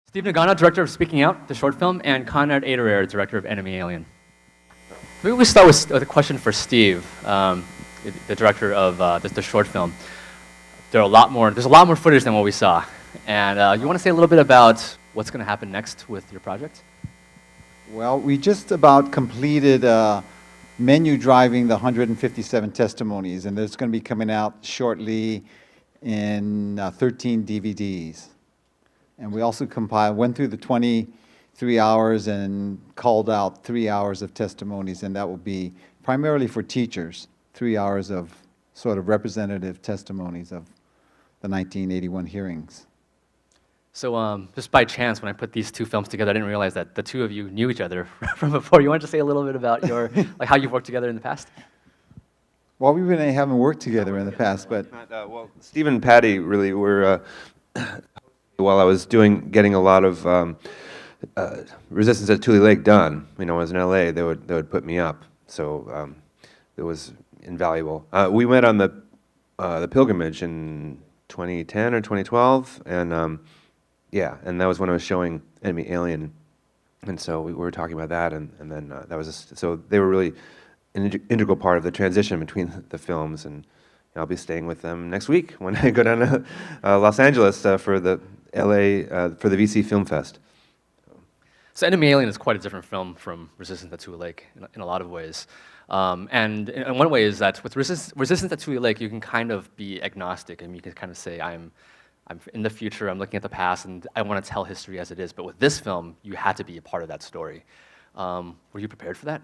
Steve Nagano, director of Speaking Out, the short film, and Konrad Aderer, director of Enemy Alien. Maybe we start with a question for Steve, the director of the short film. There's a lot more footage than what we saw. And you want to say a little bit about what's going to happen next with your project? Well, we just about completed menu driving the 157 testimonies, and it's going to be coming out shortly in 13 DVDs. And we also went through the 23 hours and called out 3 hours of testimonies, and that will be primarily for teachers, 3 hours of sort of representative testimonies of the 1981 hearings. So just by chance, when I put these two films together, I didn't realize that the two of you knew each other from before. You want to say a little bit about your, like how you've worked together in the past? Well, we really haven't worked together in the past, but... Well, Steve and Patty really were, while I was getting a lot of Resistance at Tule Lake done, when I was in LA, they would put me up. So it was invaluable. We went on the pilgrimage in 2010 or 2012, and yeah, and that was when I was showing Enemy Alien, and so we were talking about that, and then that was so they were really an integral part of the transition between the films, and I'll be staying with them next week when I go down to Los Angeles for the LA for the VC Film Fest. So Enemy Alien is quite a different film from Resistance at Tule Lake in a lot of ways. And in one way is that with Resistance at Tule Lake, you can kind of be agnostic, and you can kind of say, I'm in the future, I'm looking at the past, and I want to tell history as it is. But with this film, you had to be a part of that story. Were you prepared for that?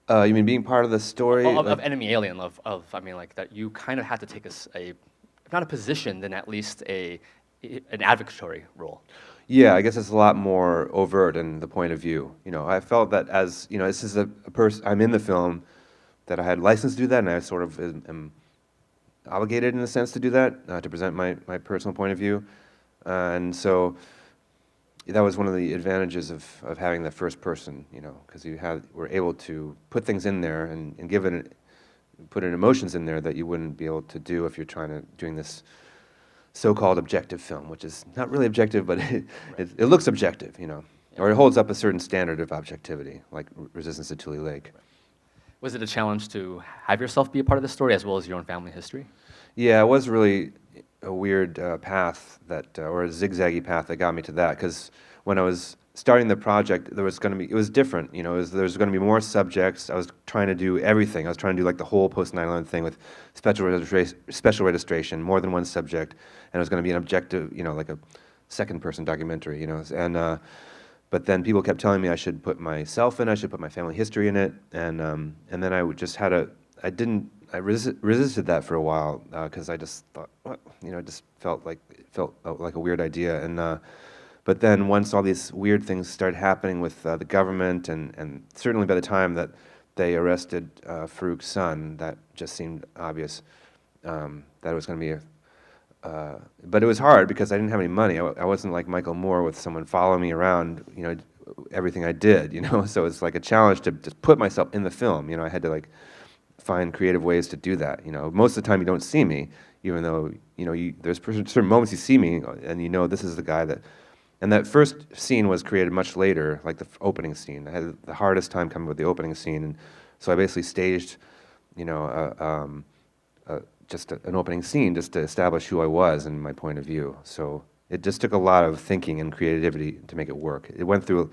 You mean being part of the story? Of Enemy Alien, I mean, like that you kind of had to take if not a position, then at least an advocatory role. Yeah, I guess it's a lot more overt in the point of view. I felt that as, this is a person, I'm in the film, that I had license to do that, and I sort of am obligated in a sense to do that, to present my personal point of view. And so that was one of the advantages of having the first person, because were able to put things in there and put in emotions in there that you wouldn't be able to do if you're doing this so-called objective film, which is not really objective, but it looks objective, or it holds up a certain standard of objectivity, like Resistance at Tule Lake. Was it a challenge to have yourself be a part of the story as well as your own family history? Yeah, it was really a weird path or a zigzaggy path that got me to that, because when I was starting the project, it was different, there was going to be more subjects. I was trying to do everything. I was trying to do like the whole post 9/11 thing with special registration, more than one subject, and it was going to be an objective, like a second-person documentary, and but then people kept telling me I should put myself in, I should put my family history in it, and then I just I resisted that for a while because I just thought, it just felt like a weird idea, and but then once all these weird things started happening with the government, and certainly by the time that they arrested Farouk's son, that just seemed obvious that it was going to be but it was hard because I didn't have any money. I wasn't like Michael Moore with someone following me around, everything I did, So it's like a challenge to just put myself in the film. I had to like find creative ways to do that. Most of the time you don't see me, even though there's certain moments you see me and this is the guy that. And that first scene was created much later, like the opening scene. I had the hardest time coming with the opening scene, and so I basically staged, just an opening scene just to establish who I was and my point of view. So it just took a lot of thinking and creativity to make it work. It went through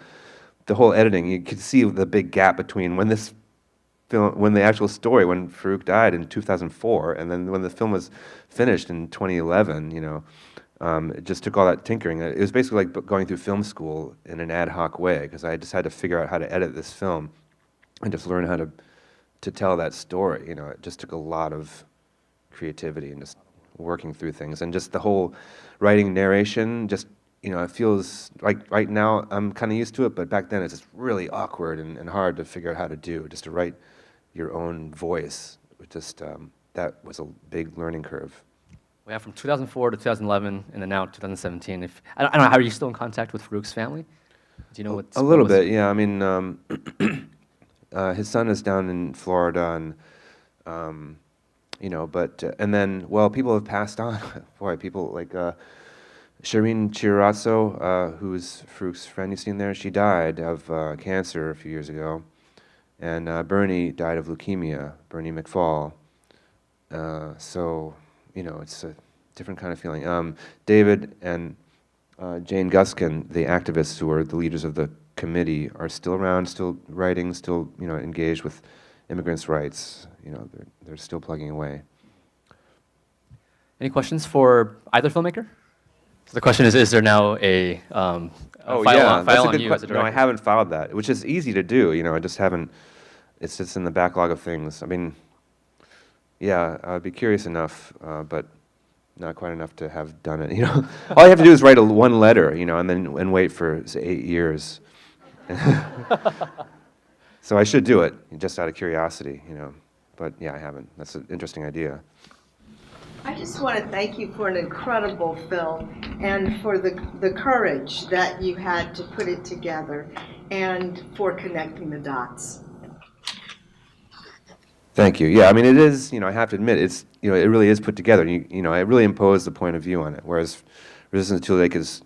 the whole editing. You could see the big gap between when the actual story, when Farouk died in 2004, and then when the film was finished in 2011, it just took all that tinkering. It was basically like going through film school in an ad hoc way, because I just had to figure out how to edit this film and just learn how to tell that story. It just took a lot of creativity and just working through things, and just the whole writing narration, just it feels like right now I'm kind of used to it, but back then it's just really awkward and hard to figure out how to do, just to write your own voice. Just that was a big learning curve. We have from 2004 to 2011, and then now 2017. I don't know, are you still in contact with Farouk's family? Do you know what? A little bit, yeah. I mean, his son is down in Florida, and but and then, well, people have passed on. Boy, people like Shireen Chirazzo, who's Farouk's friend you've seen there, she died of cancer a few years ago. And Bernie died of leukemia, Bernie McFall. So, you know, it's a different kind of feeling. David and Jane Guskin, the activists who are the leaders of the committee, are still around, still writing, still, you know, engaged with immigrants' rights. You know, they're still plugging away. Any questions for either filmmaker? So the question is there now a Oh file yeah, on, that's file a on good you as a question. No, I director? haven't filed that, which is easy to do. You know, I just haven't. It's just in the backlog of things. I mean, yeah, I'd be curious enough, but not quite enough to have done it. You know, all you have to do is write one letter, you know, and wait for say, 8 years. So I should do it just out of curiosity, you know. But yeah, I haven't. That's an interesting idea. I just want to thank you for an incredible film and for the courage that you had to put it together and for connecting the dots. Thank you. Yeah, I mean, it is, you know, I have to admit, it's, you know, it really is put together. You know, it really imposed the point of view on it, whereas Resistance to Lake is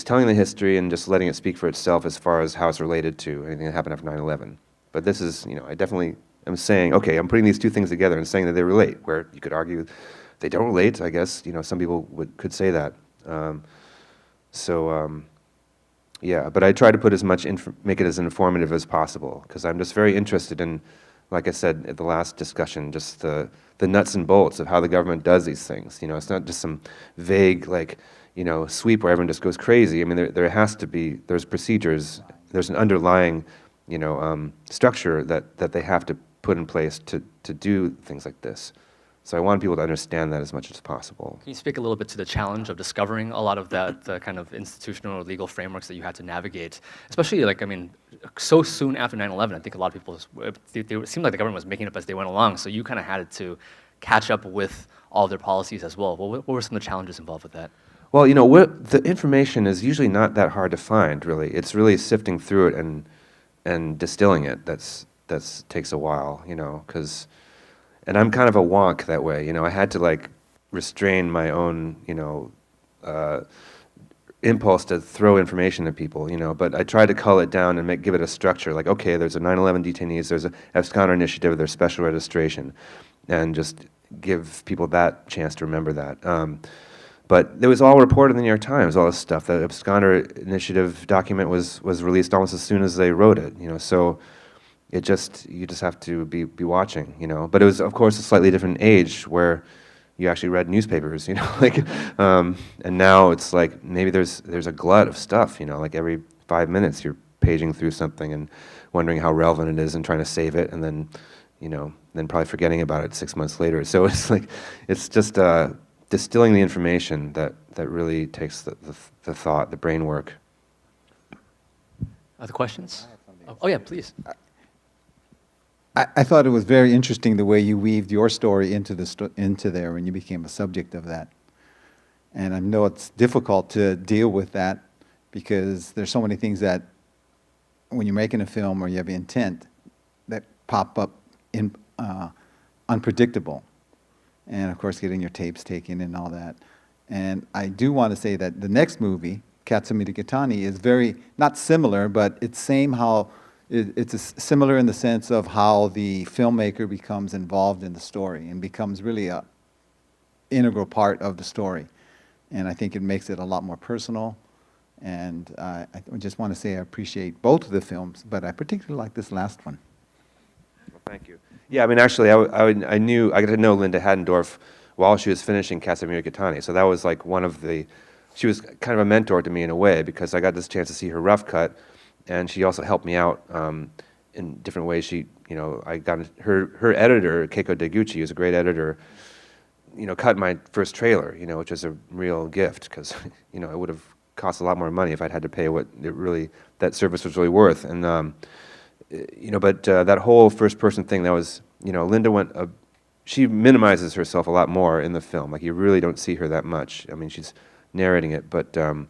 telling the history and just letting it speak for itself as far as how it's related to anything that happened after 9/11. But this is, you know, I definitely am saying, okay, I'm putting these two things together and saying that they relate, where you could argue they don't relate, I guess, you know, some people could say that. Yeah, but I try to put as much, make it as informative as possible, because I'm just very interested in, like I said at the last discussion, just the nuts and bolts of how the government does these things. You know, it's not just some vague, like, you know, sweep where everyone just goes crazy. I mean, there has to be, there's procedures, there's an underlying, you know, structure that they have to put in place to do things like this. So I want people to understand that as much as possible. Can you speak a little bit to the challenge of discovering a lot of that the kind of institutional or legal frameworks that you had to navigate, especially like, I mean, so soon after 9/11, I think a lot of people, it seemed like the government was making it up as they went along, so you kind of had to catch up with all their policies as well. What were some of the challenges involved with that? Well, you know, the information is usually not that hard to find, really. It's really sifting through it and distilling it that's takes a while, you know, because... And I'm kind of a wonk that way, you know. I had to like restrain my own, you know, impulse to throw information at people, you know. But I tried to cull it down and give it a structure. Like, okay, there's a 9/11 detainees, there's a absconder initiative, there's special registration, and just give people that chance to remember that. But it was all reported in the New York Times, all this stuff. The absconder initiative document was released almost as soon as they wrote it, you know. So. You just have to be watching, you know. But it was, of course, a slightly different age where you actually read newspapers, you know. Like, and now it's like maybe there's a glut of stuff, you know. Like every 5 minutes you're paging through something and wondering how relevant it is and trying to save it, and then, you know, then probably forgetting about it 6 months later. So it's like, it's just distilling the information that really takes the thought, the brain work. Other questions? Oh yeah, please. I thought it was very interesting the way you weaved your story into there when you became a subject of that. And I know it's difficult to deal with that because there's so many things that when you're making a film or you have intent that pop up in unpredictable. And of course getting your tapes taken and all that. And I do want to say that the next movie, Amita Kotani, is very, not similar, but it's same how it's similar in the sense of how the filmmaker becomes involved in the story and becomes really a integral part of the story. And I think it makes it a lot more personal. And I just want to say I appreciate both of the films, but I particularly like this last one. Well, thank you. Yeah, I mean, actually, I got to know Linda Haddendorf while she was finishing Amita Kotani. So that was like she was kind of a mentor to me in a way because I got this chance to see her rough cut. And she also helped me out in different ways. She, you know, I got her editor, Keiko Deguchi, who's a great editor, you know, cut my first trailer, you know, which was a real gift because, you know, it would have cost a lot more money if I'd had to pay what that service was really worth. And, you know, but that whole first-person thing, that was, you know, Linda she minimizes herself a lot more in the film. Like, you really don't see her that much. I mean, she's narrating it, but, you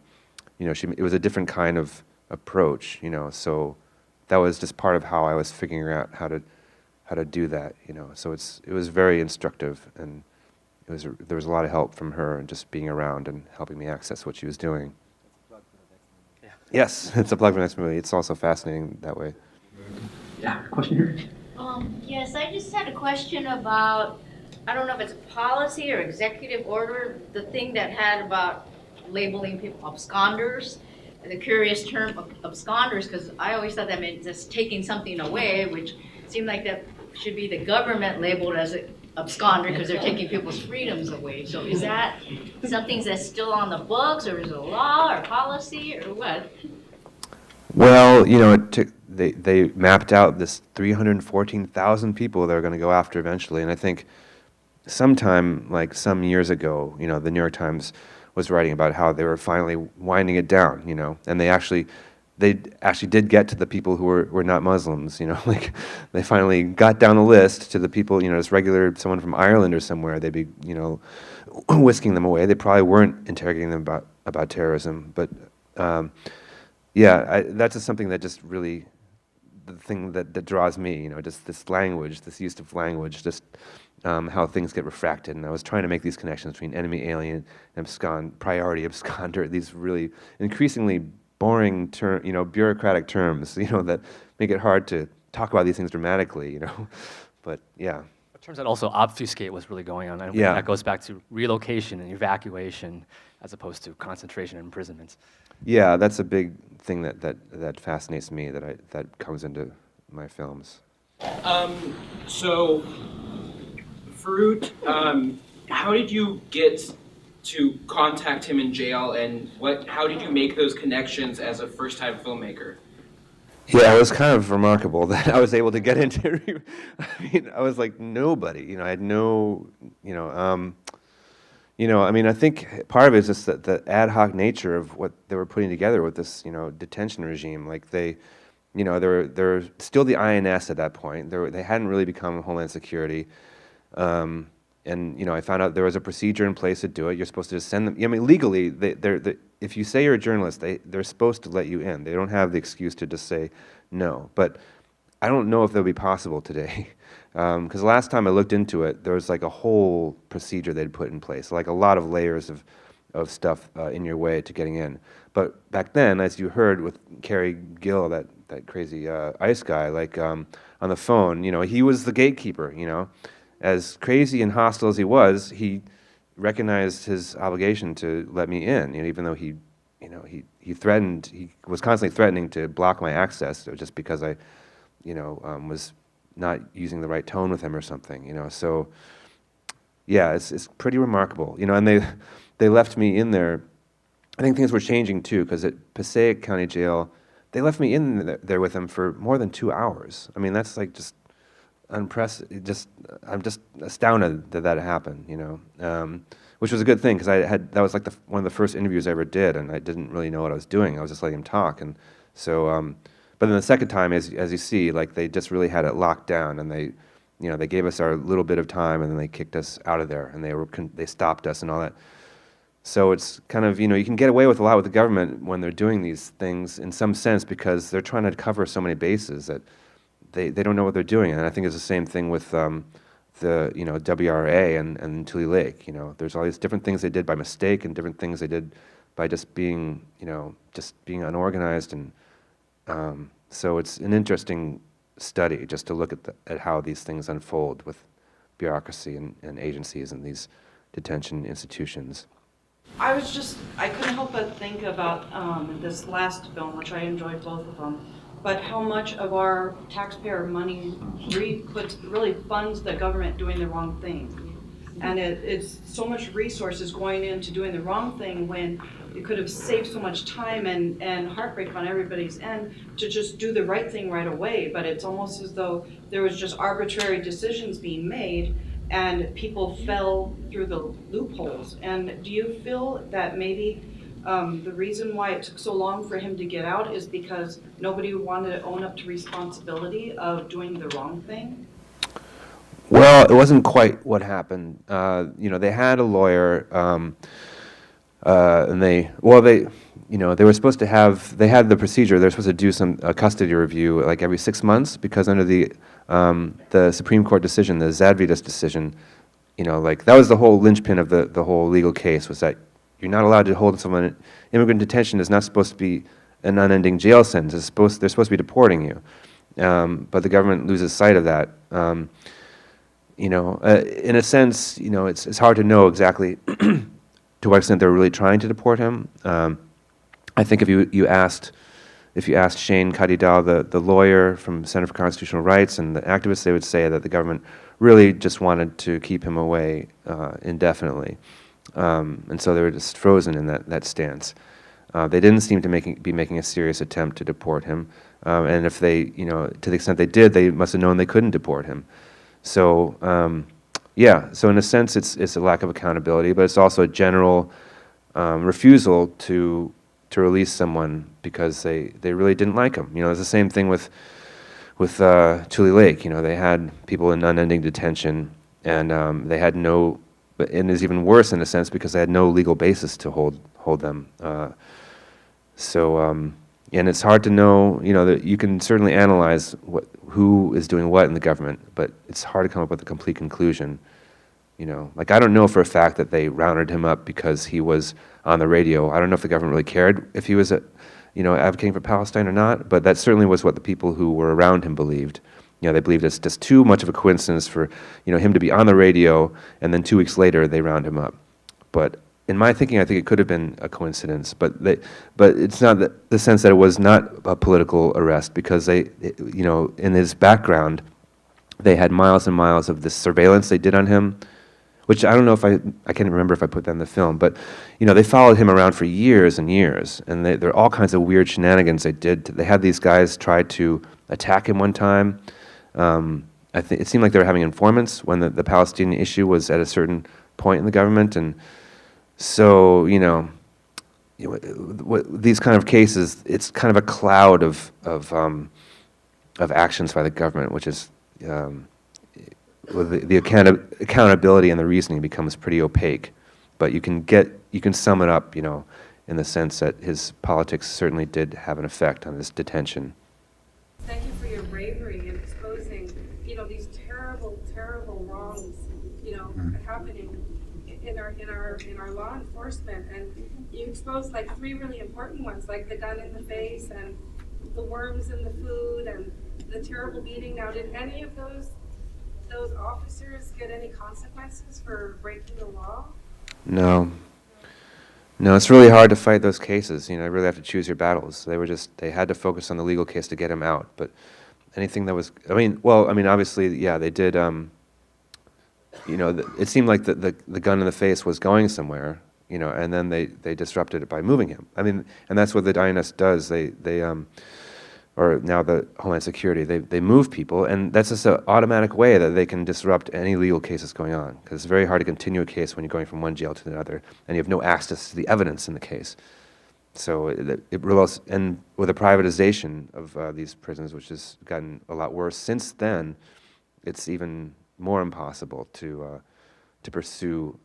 know, it was a different kind of approach, you know, so that was just part of how I was figuring out how to do that, you know. So it was very instructive, and there was a lot of help from her and just being around and helping me access what she was doing. Yes, it's a plug for the next movie. It's also fascinating that way. Yeah, question here. Yes, I just had a question about, I don't know if it's a policy or executive order, the thing that had about labeling people absconders, the curious term absconders, because I always thought that meant just taking something away, which seemed like that should be the government labeled as an absconder because they're taking people's freedoms away. So is that something that's still on the books, or is it a law or policy or what? Well, you know, they mapped out this 314,000 people they're going to go after eventually, and I think sometime, like some years ago, you know, the New York Times was writing about how they were finally winding it down, you know, and they actually did get to the people who were not Muslims, you know, like they finally got down the list to the people, you know, just regular, someone from Ireland or somewhere, they'd be, you know, whisking them away. They probably weren't interrogating them about terrorism, but yeah, that's just something that just really, the thing that draws me, you know, just this language, this use of language, just how things get refracted. And I was trying to make these connections between enemy, alien, and priority absconder, these really increasingly boring you know, bureaucratic terms, you know, that make it hard to talk about these things dramatically, you know. But yeah. Terms that also obfuscate what's really going on. And Yeah. that goes back to relocation and evacuation as opposed to concentration and imprisonment. Yeah, that's a big thing that fascinates me, that comes into my films. So, Fruit, how did you get to contact him in jail, and how did you make those connections as a first-time filmmaker? Yeah, it was kind of remarkable that I was able to get into. I mean, I was like nobody, you know. I had no, you know, I mean, I think part of it is just the ad hoc nature of what they were putting together with this, you know, detention regime. Like you know, they're still the INS at that point. They hadn't really become Homeland Security. And you know, I found out there was a procedure in place to do it. You're supposed to just send them. I mean, legally, if you say you're a journalist, they're supposed to let you in. They don't have the excuse to just say no. But I don't know if that'll be possible today, because last time I looked into it, there was like a whole procedure they'd put in place, like a lot of layers of stuff in your way to getting in. But back then, as you heard with Kerry Gill, that crazy ICE guy, like on the phone, you know, he was the gatekeeper, you know. As crazy and hostile as he was, he recognized his obligation to let me in, you know, even though he was constantly threatening to block my access just because I, you know, was not using the right tone with him or something, you know. So, yeah, it's pretty remarkable, you know. And they left me in there. I think things were changing too, because at Passaic County Jail, they left me in there with him for more than 2 hours. I mean, that's like just unprecedented. I'm just astounded that happened, you know, which was a good thing, because that was like one of the first interviews I ever did, and I didn't really know what I was doing. I was just letting him talk, and so. But then the second time, as you see, like they just really had it locked down, and they, you know, they gave us our little bit of time, and then they kicked us out of there, and they stopped us and all that. So it's kind of, you know, you can get away with a lot with the government when they're doing these things in some sense, because they're trying to cover so many bases that they don't know what they're doing. And I think it's the same thing with the, you know, WRA and Tule Lake. You know, there's all these different things they did by mistake and different things they did by just being, you know, just being unorganized. And so it's an interesting study just to look at how these things unfold with bureaucracy and agencies and these detention institutions. I couldn't help but think about this last film, which I enjoyed both of them, but how much of our taxpayer money really funds the government doing the wrong thing. And it's so much resources going into doing the wrong thing when it could have saved so much time and heartbreak on everybody's end to just do the right thing right away. But it's almost as though there was just arbitrary decisions being made and people fell through the loopholes. And do you feel that maybe the reason why it took so long for him to get out is because nobody wanted to own up to responsibility of doing the wrong thing? Well, it wasn't quite what happened. You know, they had a lawyer, and they were supposed to they had the procedure. They're supposed to do a custody review like every 6 months, because under the Supreme Court decision, the Zadvydas decision, You know, like that was the whole linchpin of the whole legal case, was that you're not allowed to hold someone in immigrant detention. Is not supposed to be an unending jail sentence. They're supposed to be deporting you, but the government loses sight of that. You know, in a sense, you know, it's hard to know exactly to what extent they're really trying to deport him. I think if you asked Shane Kadidal, the lawyer from Center for Constitutional Rights, and the activists, they would say that the government really just wanted to keep him away indefinitely. And so they were just frozen in that stance. They didn't seem to be making a serious attempt to deport him. And if they, you know, to the extent they did, they must have known they couldn't deport him. So, yeah, so in a sense, it's a lack of accountability, but it's also a general refusal to release someone because they really didn't like him. You know, it's the same thing with Tule Lake. You know, they had people in unending detention, and they had no, and it's even worse in a sense because they had no legal basis to hold them. And it's hard to know. You know, that you can certainly analyze who is doing what in the government, but it's hard to come up with a complete conclusion. You know, like I don't know for a fact that they rounded him up because he was on the radio. I don't know if the government really cared if he was, you know, advocating for Palestine or not, but that certainly was what the people who were around him believed. You know, they believed it's just too much of a coincidence for, you know, him to be on the radio and then 2 weeks later they round him up. But in my thinking, I think it could have been a coincidence, but it's not the sense that it was not a political arrest because they, you know, in his background, they had miles and miles of this surveillance they did on him, which I don't know if I can't remember if I put that in the film, but, you know, they followed him around for years and years, and there are all kinds of weird shenanigans they did. They had these guys try to attack him one time. I think it seemed like they were having informants when the Palestinian issue was at a certain point in the government, and so, you know, these kind of cases, it's kind of a cloud of actions by the government, which is the accountability and the reasoning becomes pretty opaque. But you can sum it up, you know, in the sense that his politics certainly did have an effect on his detention. Thank you for your bravery in exposing, you know, these terrible, terrible wrongs, you know, happening in our law enforcement, and you exposed like 3 really important ones, like the gun in the face and the worms in the food and the terrible beating. Now, did any of those officers get any consequences for breaking the law? No. No, it's really hard to fight those cases. You know, you really have to choose your battles. They had to focus on the legal case to get him out. But anything that was, obviously, yeah, they did. You know, it seemed like the gun in the face was going somewhere. You know, and then they disrupted it by moving him. I mean, and that's what the INS does. Or now the Homeland Security, they move people, and that's just an automatic way that they can disrupt any legal cases going on, because it's very hard to continue a case when you're going from one jail to another, and you have no access to the evidence in the case. So it results, and with the privatization of these prisons, which has gotten a lot worse since then, it's even more impossible to pursue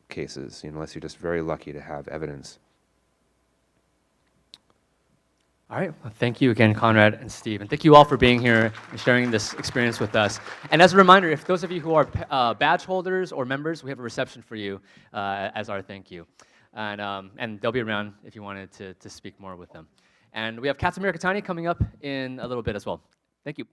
cases, you know, unless you're just very lucky to have evidence. All right, well, thank you again, Konrad and Steve, and thank you all for being here and sharing this experience with us. And as a reminder, if those of you who are badge holders or members, we have a reception for you as our thank you. And they'll be around if you wanted to speak more with them. And we have Amita Kotani coming up in a little bit as well. Thank you.